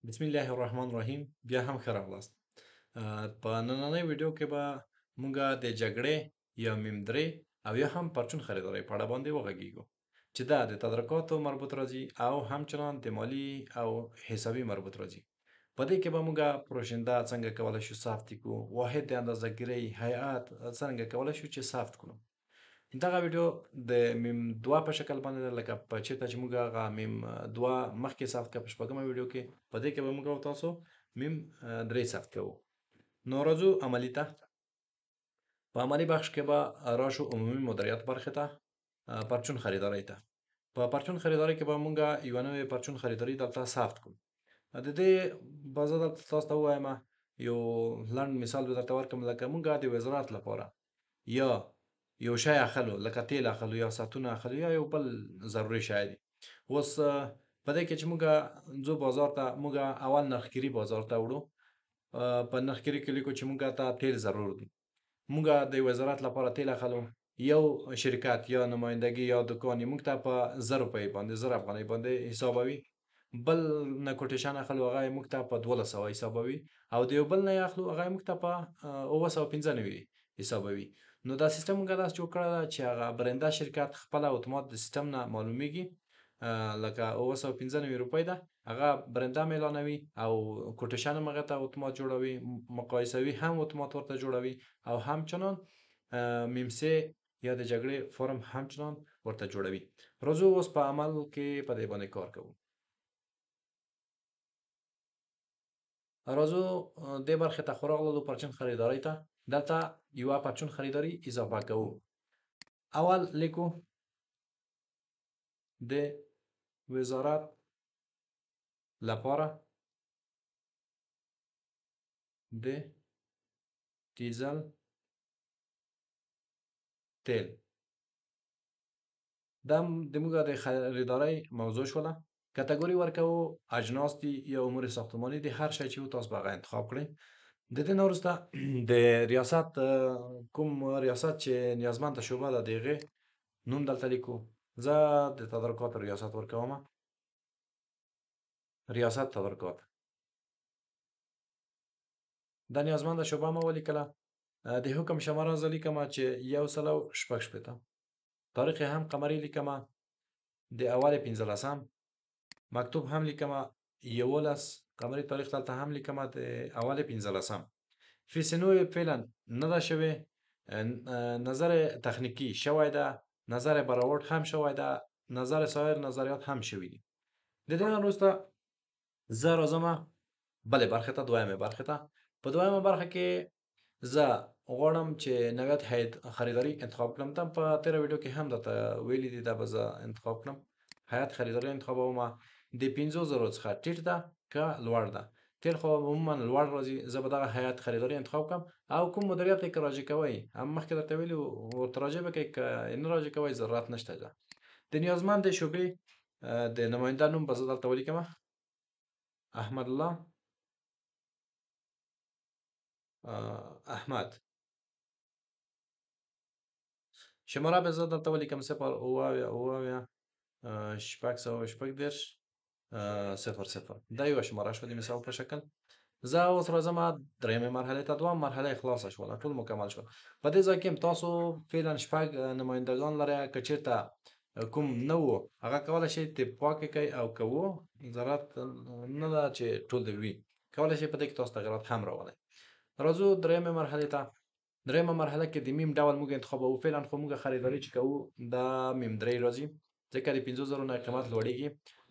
بسم الله الرحمن الرحیم. بیا هم ښه راغلاست. په نننۍ ویډیو کې به مونږه د جګړې یا میم 3 او یا هم پرچون خریدارۍ په اړه باندې وغږیږو چې دا د تدارکاتو مربوط راځي او همچنان د مالی او حسابي مربوط راځي. په دې کې به مونږه پروشنده څنګه کولی شو ثبت کړو، واحد د اندازه ګیرۍ هیئات څنګه کولی شو چې ثبت کړو. دغه ویډیو د میم 2 په شکل باندې ده، لکه په چېرته چې موږ هغه میم 2 مخکې ثبت کړه په شپږمه ویډیو کې، په دې کې به موږ او تاسو میم 3 ثبت کوو. نو راځو عملي ته. په عملي بخش کې به راشو عمومي مدیریت برخې ته، پرچون خریدارۍ ته. په پرچون خریدارۍ کې به موږ یوه نوې پرچون خریداري دلته ثبت کړو. د دې به زه دلته تاسو ته ووایم، یو لنډ مثال به درته ورکړم. لکه موږ د وزارت لپاره یا یو شی اخلو، لکه تیل اخلو یا ساعتونه اخلو یا یو بل ضروري شی دی. اوس په دې کې چې موږ ځو بازار ته، موږ اول نرخګیري بازار ته وړو. په نرخګیري کې لیکو چې موږ ته تیل ضرور دی. موږ د وزارت لپاره تیل اخلو. یو شرکت یا نمایندګي یا دکان یې موږ ته په 1000 روپۍ باندې 1000 افغانۍ باندې حسابوي. بل نه کوټیشن اخلو، هغه یې موږ ته په 1200 حسابوي. او د یو بل نه یې اخلو، هغه یې موږ ته په 995 حسابوي. نو دا سیستم موږ داسې جوړ کړی ده چې هغه برنده شرکت خپله اتومات د سیستم نه معلومیږي. لکه 995 روپۍ ده، هغه برنده هم اعلانوي او کوټیشن هم هغه ته اتومات جوړوي، مقایسوي هم اتومات ورته جوړوي او همچنان میم 3 یا د جګړې فورم همچنان ورته جوړوي. راځو اوس په عمل کې په دې باندې کار کوو. راځو دې برخې ته خو راغلو، پرچون خریدارۍ ته. دلته یوه پرچون خریداري اضافه کوو. اول لیکو د وزارت لپاره د ډیزل تیل. دا د موږ د خریدارۍ موضوع شوله. کټګوري ورکوو، اجناس دي یا امور ساختماني دي، هر شی چې وو تاسو به هغه انتخاب کړئ. د دې نه وروسته د ریاست، کوم ریاست چې نیازمنده شعبه ده د هغې نوم دلته لیکو. زه د تدارکاتو ریاست ورکومه، ریاست تدارکات. دا نیازمنده شعبه مو ولیکله. د حکم شماره زه لیکمه چې 166. تاریخ یې هم قمري لیکمه، د اول 15. مکتوب هم لیکمه 11 قمري تاریخ، دلته هم لیکمه د اول 15. فیسینو یې فعلا نه ده شوې. نظر تخنیکی شوی ده، نظر براورد هم شوی ده، نظر سایر نظریات هم شوي دي. د دې نه وروسته زه راځمه بلې برخې ته، دویمې برخې ته. په دویمه برخه کې زه غواړم چې نوعیت هیئت خریداري انتخاب کړم. تا په تېره ویډیو کې هم درته ویلي دي، دا به زه انتخاب کړم. هیئت خریداري انتخابومه. د 50,000 څخه ټیټ ده که لوړ ده. ټیټ خو عموما لوړ راځي. زه به دغه هیئت خریداري انتخاب کړم. او کوم مدیریت یې که راجع کوئ، هم مخکې درته ویلي وو ورته راجع به کوئ، که نه راجع کوئ ضرورت نشته ده. د نیازمند شعبې د نماینده نوم به زه دلته ولیکمه، احمد الله احمد. شماره به زه دلته ولیکم 0 اوه اوه 646 دا یوه شماره شوه د مثال په شکل. زه اوس راځمه درېیمې مرحلې ته. دویمه مرحله یې خلاصه شوله، ټول مکمل شول. په دې ځای کې هم تاسو فعلا 6 نمایندګان لرئ. که چېرته کوم نه وو، هغه کولی شئ اتفاق یې کوئ، او که وو ضرورت نه ده چې ټول دې وي، کولی شئ په دې کې تاسو تغیرات هم راولئ. راځو درېیمې مرحلې ته. درېیمه مرحله کې د میم ډول موږ انتخابوو. فعلا خو موږ خریداري چې کوو دا میم 3 راځي، ځکه د 50,000 نه قیمت لوړیږي.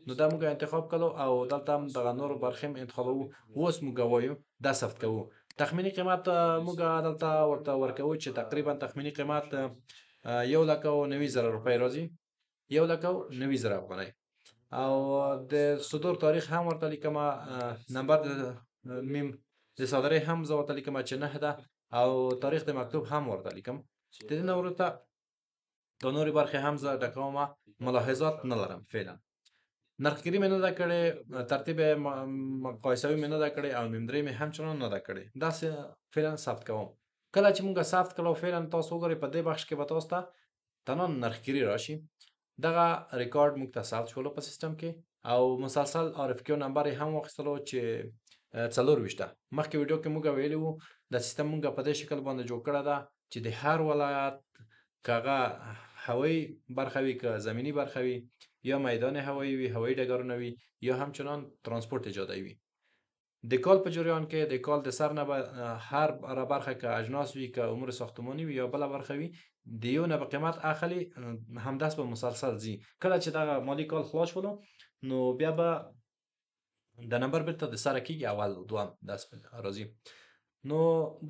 نو دا موږ انتخاب کړو او دلته هم دغه نورو برخې هم انتخابوو. اوس موږ وایو دا ثبت کوو. تخمیني قیمت موږ دلته ورته ورکوو چې تقریبا تخمیني قیمت 190,000 روپۍ راځي، 190,000 افغانۍ. او د صدور تاریخ هم ورته لیکمه، نمبر د میم د صادرۍ هم زه ورته لیکمه چې 9 ده، او تاریخ د مکتوب هم ورته لیکم. د دې نه وروسته دا نورې برخې هم زه ډکومه، ملاحظات نه لرم. فعلا نرخګیري مې نه ده کړې، ترتیب مقایسوي مې نه ده کړې، او میم 3 مې همچنان نه ده کړې. داسې فعلا ثبت کوم. کله چې موږ ثبت کړو، فعلا تاسو وګورئ په دې بخش کې به تاسو ته دننه نرخګیري راشي. دغه ریکارډ موږ ته ثبت شولو په سیستم کې. او مسلسل RFQ نمبر یې هم واخیستلو چې 24 مخکې ویډیو کې موږ ویلي وو د سیستم موږ په دې شکل باندې جوړ کړی ده چې د هر ولایت که هغه هوایي برخه وي که زمینی برخه وي یا میدان هوایي وي هوایي ډګرونه وي یا همچنان ترانسپورت اجادهیي وي د کال په جریان کې د کال د سر نه به هر برخه که اجناس وي که امور ساختماني وي یا بله برخه وي د یو نه به قیمت اخلي همداس به مسلسل ځي کله چې دغه مالی کال خلاص شولو نو بیا به د نمبر بیرته د سره کېږي اول دوم داسې راځي نو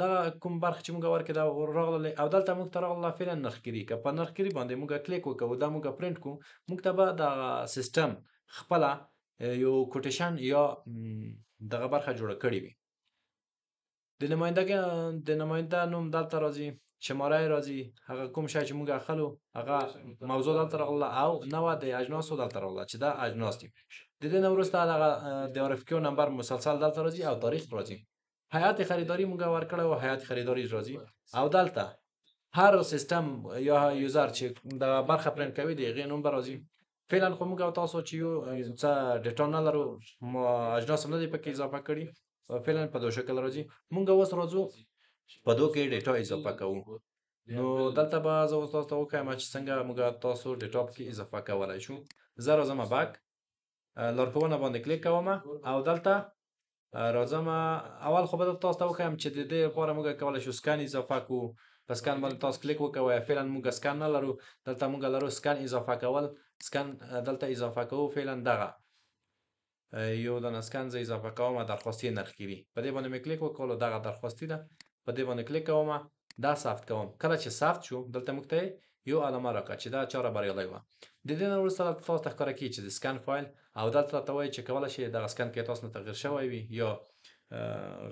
دا کوم برخه چې موږ ورکې دا راغله او دلته موږ ته راغله فعلا نرخګیري که په نرخګیري باندې موږ کلیک وکړو دا موږ پرینټ کړو موږ ته به د سیستم خپله یو کوټیشن یا دغه برخه جوړه کړې وي د نماینده نوم دلته راځي شماره راځي هغه کوم شی چې موږ اخلو هغه موضوع دلته راغله او نوع د اجناسو دلته راغله چې دا اجناس دي د دې نه وروسته دغه د RFQ نمبر مسلسل دلته راځي او تاریخ راځي هیئت خریداري موږ ورکړی او هیئت خریداري راځي او دلته هر سیستم یا یوزر چې د برخه پرینټ کوي د هغې نوم به راځي فعلا خو موږ او تاسو چې یو څه ډیټا نه لرو اجناس هم نه دي پکې اضافه کړي فعلا په دو شکل راځي موږ اوس راځو په دو کې ډیټا اضافه کوو نو دلته به زه اوس تاسو ته وښیم چې څنګه موږ تاسو ډیټا پکې اضافه کولی شو زه راځم بک لارښوونه باندې کلیک کوم او دلته راځم اول خو به تاسو ته وښیم چې د دې لپاره موږ کولی شو سکن اضافه کړو په سکن باندې تاسو کلیک وکوئ فعلا موږ سکن نه لرو دلته موږ لرو سکن اضافه کول سکن دلته اضافه کوو فعلا دغه یو دانه سکن زه اضافه کوم درخواستي نرخګیري په دې باندې مې کلیک وکړو دغه درخواستي ده په دې باندې کلیک کوم دا ثبت کوم کله چې ثبت شو دلته موږ ته یو علامه راکړه چې دا چاره بریالۍ وه د دې نه وروسته دلته تاسو ته ښکاره کیږي چې د سکن فایل او دلته راته وایي چې کولی شئ دغه سکن کې تاسو نه تغیر شوی وي یا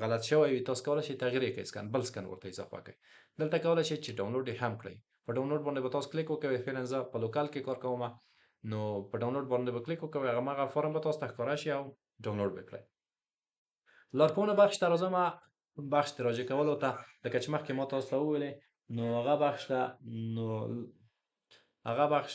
غلط شوی وي تاسو کولی شئ تغیر یې کړئ سکن بل سکن ورته اضافه کړئ دلته کولی شئ چې ډاونلوډ یې هم کړئ په ډاونلوډ باندې به تاسو کلیک وکوئ فعلا زه په لوکال کې کار کوم نو په ډاونلوډ باندې به کلیک وکوئ هماغه فارم به تاسو ته ښکاره شي او ډاونلوډ به کړئ لارښوونه بخش ته راځم بخش د راجع کولو ته لکه چې مخکې ما تاسو ته وویلې نو هغه بخش ته نو هغه بخش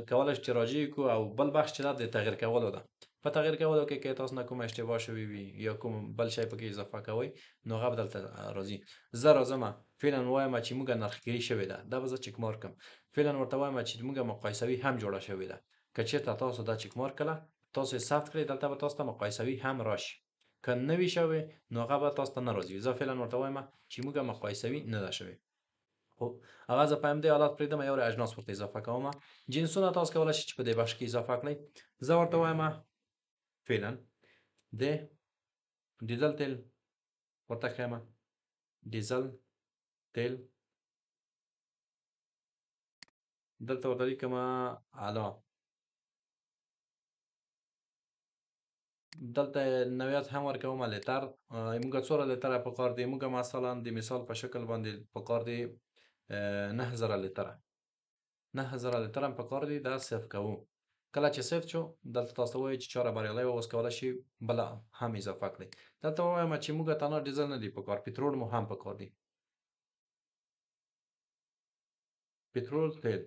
کولی شو چې راجع کړو او بل بخش چې دا د تغییر کولو ده په تغییر کولو کې که تاسو نه کوم اشتباه شوی وي یا کوم بل شی پکې اضافه کوئ نو هغه به دلته راځي زه راځم فعلا وایم چې موږ نرخګیري شوې ده دا به زه چک مارک کړم فعلا ورته وایم چې موږ مقایسوي هم جوړه شوې ده که چېرته تاسو دا چک مارک کړه تاسو یې ثبت کړئ دلته به تاسو ته مقایسوي هم راشي که نه وي شوې نو هغه به تاسو ته نه راځي زه فعلا ورته وایم چې موږ مقایسوي نه ده شوې خب هغه زه په همدې حالت پرېږدم یو اجناس ورته اضافه کوم جنسونه تاسو کولی شئ چې په دې بخش کې اضافه کړئ زه ورته وایم فعلا د ډیزل تیل ورته ښیم ډیزل تیل دلته ورته لیکم اعلی دلته نوعیت هم ورکوم لیتر موږ څومره لیتره پکار دی موږ مثلا د مثال په شکل باندې پکار دی 9000 لیتره 9000 لیتره هم پکار دی دا سیف کوو کله چې سیف شو دلته تاسو وایي چې چاره بریالۍ وه اوس کولی شي بله هم اضافه کړئ دلته ووایم چې موږ تنها ډیزل نه دی پکار پټرول مو هم پکار دی پټرول تیل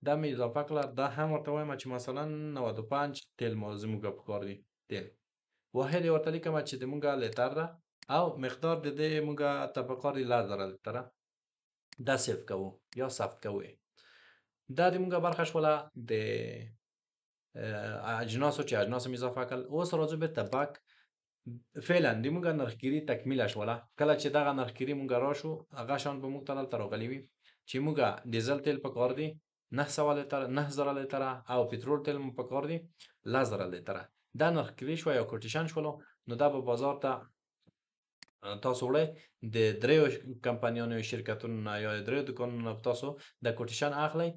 دا مې اضافه کړه دا هم ورته وایم چې مثلا 95 تیل مو زموږ پکار دی تیل واحد یې ورته لیکم چې د موږ لیتر ده او مقدار د دې موږ ته پکار دی 1000 لیتره دا سیف کوو یا ثبت کوو دا د موږ برخه شوله د اجناسو چې اجناس مې اضافه کړل اوس راځو بېرته بک فعلا د موږ نرخګیري تکمیله شوله کله چې دغه نرخګیري موږ راشو هغه شان به موږ ته دلته راغلي وي چې موږ ډیزل تیل پکار دی 900 لیتره 9000 لیتره او پټرول تیل مو پکار دی 1000 لیتره دا نرخګیري شوه یا کوټیشن شولو نو دا به بازار ته تاسو وړئ د دریو کمپنیانو شرکتونو نه یا د دریو دوکانونو نه تاسو د کوټیشن اخلئ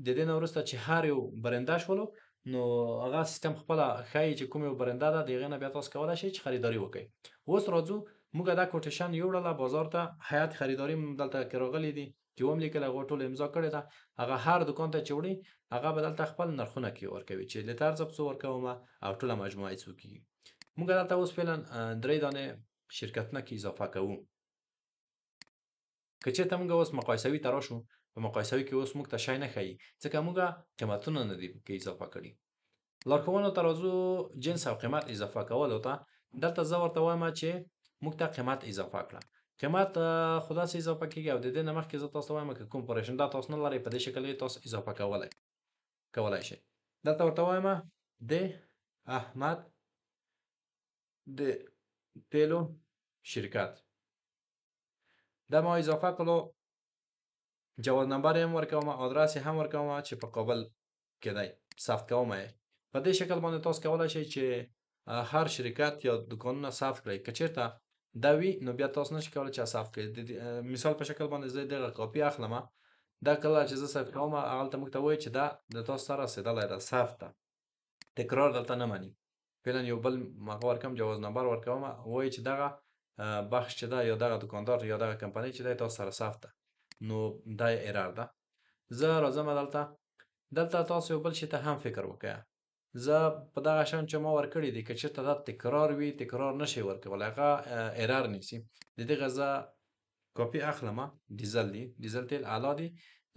د دې نه وروسته چې هر یو برنده شولو نو هغه سیستم خپله ښایي چې کوم یو برنده ده د هغې نه بیا تاسو کولی شئ چې خریداري وکړئ اوس راځو موږ دا کوټیشن یوړله بازار ته هیئت خریداري دلته کې راغلي دي چې وم لیکلی هغو ټوله امضا کړې ده هغه هر دوکان ته چې وړي هغه به دلته خپل نرخونه کې ورکوي چې لیتر زه په څو ورکوم او ټوله مجموعه یې څو کېږي موږ دلته اوس فعلا 3 دانې شرکتونه کې اضافه کوو که چېرته موږ اوس مقایسوي ته راشو په مقایسوي کې اوس موږ ته شی نه ښیي ځکه موږ قیمتونه نه دي پکې اضافه کړي لارښوونو ته راځو جنس او قیمت اضافه کولو ته. دلته زه ورته وایم چې موږ ته قیمت اضافه کړه. قیمت خو داسې اضافه کېږي او د دې نه مخکې زه تاسو ته وایم که کوم پرېشن دا تاسو نه لرئ په دې شکل یې تاسو اضافه کولای شئ. دلته ورته وایم د احمد د تیلو شرکت. دا ما اضافه کړلو، جواز نمبر یې هم ورکوم، ادرس یې هم ورکوم چې په کابل کې دی، ثبت کوم یې. په دې شکل باندې تاسو کولی شئ چې هر شرکت یا دوکانونه ثبت کړئ. که چېرته دا وي نو بیا تاسو نشئ کولی چې ثبت کړئ. مثال په شکل باندې زه دغه کاپي اخلم، دا کله چې زه ثبت کوم هغلته موږ ته وایي چې دا د تاسو سره رسېدلی ده، ثبت ده، تکرار دلته نه مني. فعلا یو بل هغه ورکوم، جواز نمبر ورکوم، وایي چې دغه بخش چې ده یا دغه دوکاندار یا دغه کمپنۍ چې دی تاسو سره ثبت ده، نو دا یې ایرر ده. زه راځم دلته تاسو یو بل شي ته هم فکر وکړئ. زه په دغه شیان چې ما ورکړي دي که چېرته دا تکرار وي، تکرار نشئ ورکولی، هغه ایرر نیسي. د دغه زه کاپي اخلم، ډیزل دی، ډیزل تیل اعلی دی،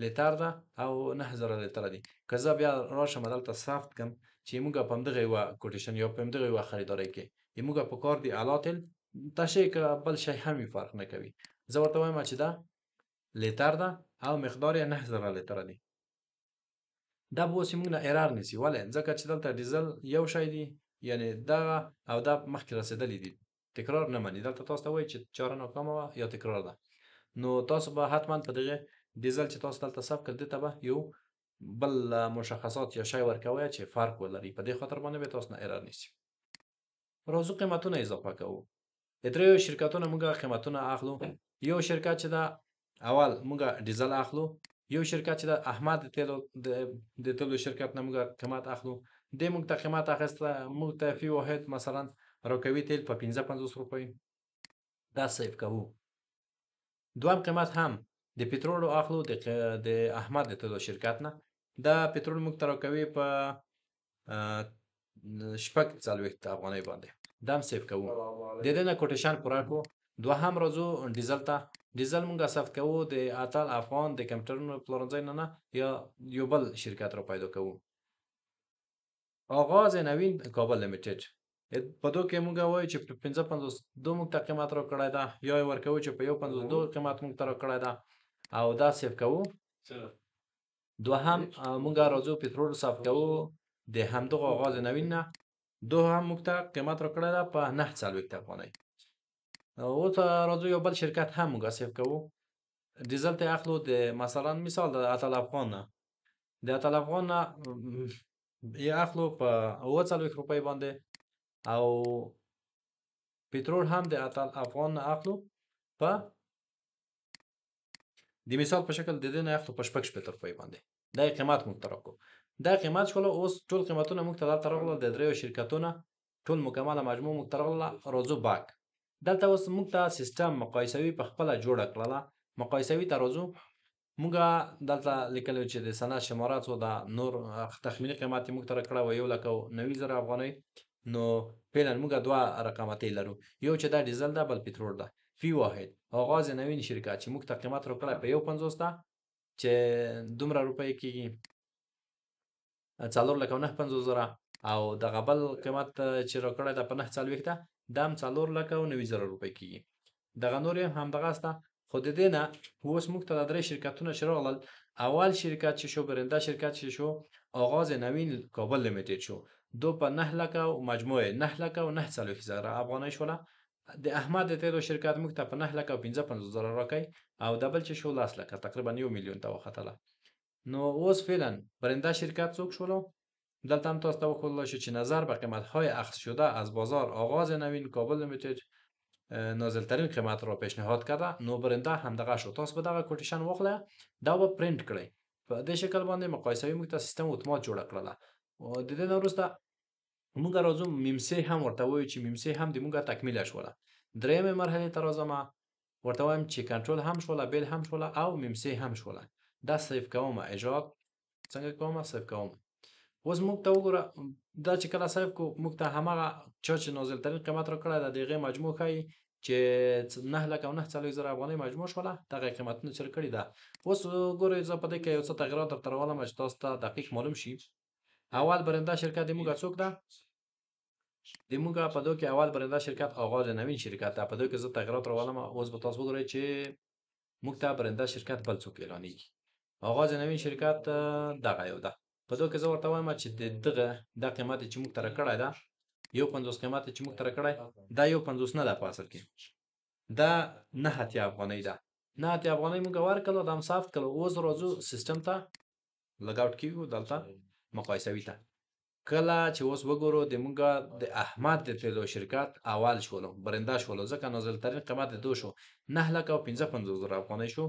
لیتر ده او 9000 لیتره دی. که زه بیا راشم دلته ثبت کړم چې موږ په همدغه یوه کوټیشن یا په همدغه یوه خریدارۍ کې موږ په کار دی اعلی تیل تشی که بل شی هم وي فرق نه کوي. زه ورته وایم چې دا لیتر ده او مقدار یې 9000 لیتره دی. دا به اوس موږ نه ایرر نیسي. ولې؟ ځکه چې دلته ډیزل یو شی دی، یعنې دغه او دا مخکې رسېدلي دي، تکرار نه مني. دلته تاسو ته وایي چې چاره ناکامه وه یا تکرار ده، نو تاسو به حتما په دغه ډیزل چې تاسو دلته ثبت کړ دې ته به یو بل مشخصات یا شی ورکوئ چې فرق ولري. په دې خاطر باندې به تاسو نه ایرر نیسي. راځو قیمتونه اضافه کوو. د دریو شرکتونو موږ قیمتونه اخلو. یو شرکت چې ده اول موږ ډیزل اخلو، یو شرکت چې ده احمد د تیلو شرکت نه موږ قیمت اخلو. دې موږ ته قیمت اخیسته، موږ ته فی واحد مثلا راکوي تیل په 55 روپۍ، دا سیف کوو. دویم قیمت هم د پټرولو اخلو د احمد د تیلو شرکت نه. دا پټرول موږ ته راکوي په 40 افغانۍ باندې، دا هم سیف کوو. د دې نه کوټیشن پوره کړو. دوهم راځو ډیزل ته. ډیزل موږ ثبت کوو د اتل افغان د کمپیوټرونو پلورنځي نه یا یو بل شرکت را پیدا کوو. آغاز نوین کابل لیمیټډ په دو کې موږ وایو چې په 55 موږ ته قیمت را کړی ده، یا یې ورکوو چې په 152 قیمت موږ ته را کړی ده او دا سیف کوو. دوهم موږ راځو پټرول ثبت کوو د همدغه آغاز نوین نه. دوهم موږ ته قیمت را کړی ده په 49 افغانۍ. اوس راځو یو بل شرکت هم موږ سیف کوو. ډیزل ته اخلو د مثلا مثال د اتل افغان نه. د اتل افغان نه یې اخلو په 40 روپۍ باندې او پټرول هم د اتل افغان نه اخلو په د مثال په شکل د دې نه اخلو په 60 روپۍ باندې. دا قیمت موږ ته راکړو. دا قیمت شول. اوس ټول قیمتونه موږ ته دلته راغلل، د دریو شرکتونه ټول مکمله مجموع موږ ته راغله. راځو باک. دلته اوس موږ ته سیستم مقایسوي په خپله جوړه کړله. مقایسوي ته راځو. موږ دلته لیکلي چې د سند شماره څو ده، نور تخمیني قیمت یې موږ ته راکړی و 1,90,000 افغانۍ. نو فعلا موږ دوه رقمتۍ لرو، یو چې دا ډیزل ده بل پټرول ده. فی واحد آغاز نوین شرکت چې موږ ته قیمت راکړی په 150 ده چې دومره روپۍ کېږي 4,09,50,000 او دغه بل قیمت چې راکړی ده په 940 ده دا هم 4,90,000 روپۍ کېږي. دغه نور یې همدغه سته. خو د دې نه اوس موږ ته دا درې شرکتونه چې راغلل، اول شرکت چې شو برنده شرکت چې شو آغاز نوین کابل لیمیټډ شو. دو په 9 لکه مجموع 9,09,000 افغانۍ شوله. د احمد د تیلو شرکت موږ ته په 9,55,000 راکوي او دبل چې شو 10 لکه تقریبا 1,000,000 ته وختله. نو اوس فعلا برنده شرکت څوک شولو؟ دلته هم تاسو ته وښودلی شو چې نظر به قیمت‌های اخذ شده از بازار آغاز نوین کابل لیمیټډ نازلترین قیمت را پیشنهاد کرده. نو برنده همدغه شو. تاسو به دغه کوټیشن واخلئ، دا به پرینټ کړئ. په دې شکل باندې مقایسوي موږ ته سیستم اتومات جوړه کړله. د دې نه وروسته موږ راځو میمسې هم ورته وایو چې میمسې هم د موږ تکمیله شوله. درېیمې مرحلې ته راځم، ورته وایم چې کنټرول هم شوله، بیل هم شوله او میمسې هم شوله. دا سیف کوم. ایجاد څنګه کوم؟ سیف کوم. اوس موږ ته وګوره، دا چې کله سیف کو موږ ته همغه چا چې نازلترین قیمت را کړی ده د هغې مجموع ښایي چې 9,09,000 افغانۍ مجموع شوله. دغه قیمتونه چې راکړي ده. اوس ګورئ زه په دې کې یو څه تغیرات درته راولم چې تاسو ته دقیق معلوم شي. اول برنده شرکت د موږ څوک ده؟ د موږ په دو کې اول برنده شرکت آغاز نوین شرکت ده. په دو کې زه تغییرات راولم. اوس به تاسو وګورئ چې موږ ته برنده شرکت بل څوک اعلانیږي. آغاز نوین شرکت دغه یو ده. په دو کې زه ورته وایم چې دغه د قیمت چې موږ ته راکړی ده 1.50 قیمت چې موږ ته راکړی دا 1.50 نه ده په اصل کې دا 9 افغانۍ ده. 9 افغانۍ موږ ورکړو دا هم ثبت کړو. اوس راځو سیستم ته لګ اوټ کیږو دلته مقایسوي ته. کله چې اوس وګورو د موږ د احمد د تیلو شرکت اول شولو برنده شولو ځکه نازل ترین قیمت د دو شو 9,55,000 افغانۍ شو.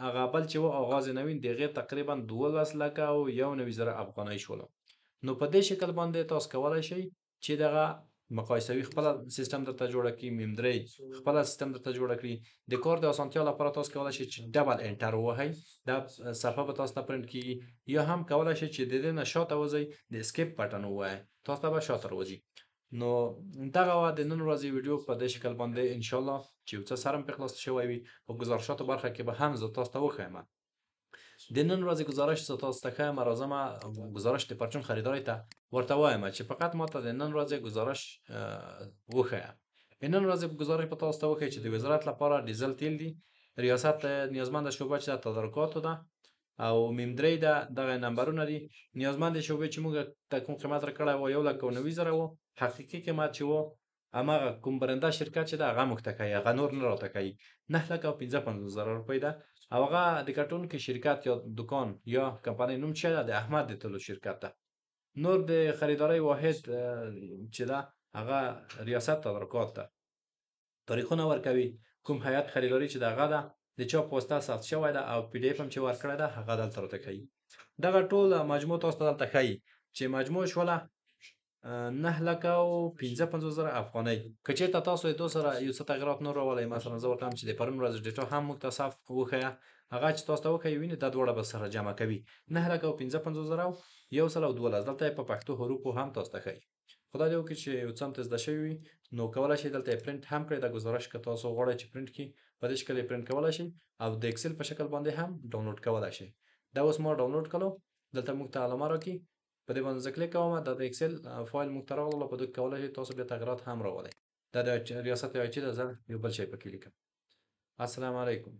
هغه بل چې و آغاز نوین دغه تقریبا 12,91,000 افغانۍ شولو. نو په دې شکل باندې تاسو کولای شئ چې دغه مقایسوي خپل سیستم درته جوړ کړئ. میم درې خپل سیستم درته جوړ کړئ. د کار د اسانتیا لپاره تاسو کولای شئ چې ډبل انټر ووهئ. دا صفحه به تاسو ته پرنټ کیږي. یا هم کولای شئ چې د دې نه شاته وځئ د اسکیپ بټن ووهئ تاسو ته به شاته راوځي. نو دغه وه د نن ورځې ویډیو په دې شکل باندې ان شاء الله چې یو څه سره مې پرې خلاص شوی وي. په ګزارشاتو برخه کې به هم زه تاسو ته وښیم. د نن ورځې ګزارش زه تاسو ته ښیم. راځمه ګزارش د پرچون خریدارۍ ته ورته وایم چې فقط ماته د نن ورځې ګزارش وښیه. د نن ورځې ګزارش به تاسو ته وښیي چې د وزارت لپاره ډیزل تیل دي. ریاست نیازمنده شعبه چې د تدارکاتو ده او میم درې ده دغه نمبرونه دي. نیازمندې شعبې چې موږ ته کوم قیمت راکړی و 1,90,000 و. حقیقي قیمت چې و هماغه کوم برنده شرکت چې ده هغه موږ ته کوي هغه نور نه راته کوي 9,55,000 روپۍ ده. او هغه د ګټونکي شرکت یا دکان یا کمپنۍ نوم چې ده د احمد د تیلو شرکت ده. نور د خریدارۍ واحد چې ده هغه ریاست تدارکات ده. تاریخونه ورکوي کوم هیئت خریداري چې دغه ده د چا په واسطه ثبت شوی ده او پی ډی اف هم چې ورکړی ده هغه دلته راته کوي. دغه ټول مجموع تاسو ته دلته ښیي چې مجموع شوله 9,55,000 افغانۍ. که چېرته تاسو یې دو سره یو څه تغیرات نور راولئ مثلا زه ورته وایم چې د پرون ورځې ډیټا هم موږ ته صف وښیه هغه چې تاسو ته وښیي وینې دا دواړه به سره جمع کوي 9,55,000 او 112 دلته یې په پښتو حروفو هم تاسو ته ښیي. خدای دې وکړي چې یو څه هم ته زده شوي وي نو کولی شئ دلته یې پرنټ هم کړئ. دا ګزارش که تاسو غواړئ چې پرنټ کړي په دې شکل یې پرنټ کولی شئ او د اکسل په شکل باندې هم ډاونلوډ کولی شئ. دا اوس ما ډاونلوډ کړو دلته موږ ته علامه راکړي په دې باندې زه کلیک کوم دا د اکسل فایل موږ ته راغلو. په دې کې کولی شئ تاسو بیا تغیرات هم راولئ. دا د ریاست آی ټي ده زه یو بل شی پکې لیکم. السلام علیکم.